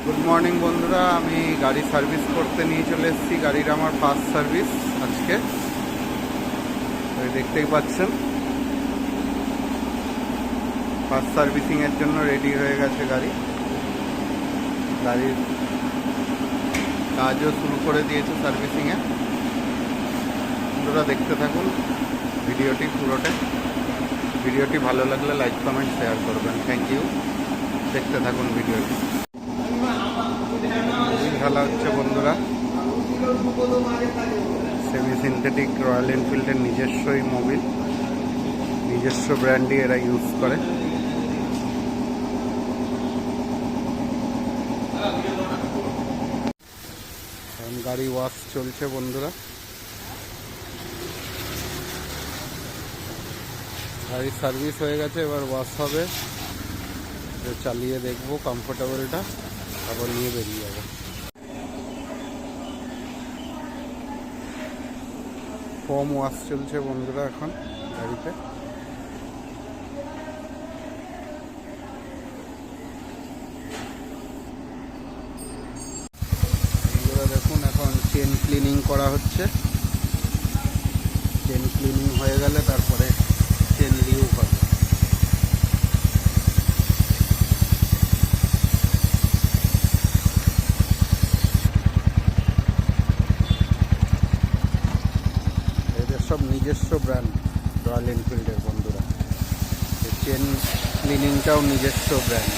Good morning বন্ধুরা, আমি গাড়ি সার্ভিস করতে নিয়ে চলে এসেছি। গাড়ির আমার ফার্স্ট সার্ভিস আজকে। দেখতেই পাচ্ছেন, ফার্স্ট সার্ভিসিংয়ের জন্য রেডি হয়ে গেছে গাড়ি। গাড়ির কাজও শুরু করে দিয়েছে সার্ভিসিংয়ে। বন্ধুরা দেখতে থাকুন ভিডিওটি পুরোটা। ভিডিওটি ভালো লাগলে লাইক কমেন্ট শেয়ার করবেন। Thank you. দেখতে থাকুন ভিডিওটি। খেলা হচ্ছে বন্ধুরা, সেমি সিনথেটিক রয়্যাল এনফিল্ডের নিজস্বই মোবিল, নিজস্ব ব্র্যান্ডই এরা ইউজ করে। গাড়ি ওয়াশ চলছে বন্ধুরা। গাড়ির সার্ভিস হয়ে গেছে, এবার ওয়াশ হবে। চালিয়ে দেখবো কমফোর্টেবলটা, তারপর নিয়ে বেরিয়ে যাবো। ফোম ওয়াশ চলছে বন্ধুরা এখন গাড়িতে। বন্ধুরা দেখুন, এখন চেন ক্লিনিং করা হচ্ছে। চেন ক্লিনিং হয়ে গেলে তারপরে চেন লিউক হবে। সব নিজস্ব ব্র্যান্ড রয়্যাল এনফিল্ডের বন্ধুরা। চেন ক্লিনিংটাও নিজস্ব ব্র্যান্ড।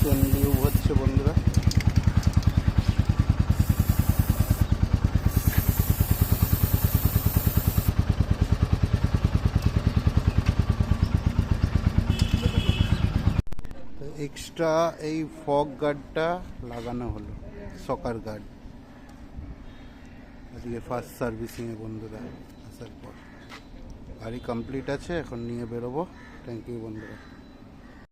চেন লিউক হচ্ছে বন্ধুরা। এক্সট্রা এই ফগ গার্ডটা লাগানো হলো, সকার গার্ড। আজকে ফার্স্ট সার্ভিসিংয়ে বন্ধুরা আসার পর গাড়ি কমপ্লিট আছে, এখন নিয়ে বেরোবো। থ্যাংক ইউ বন্ধুরা।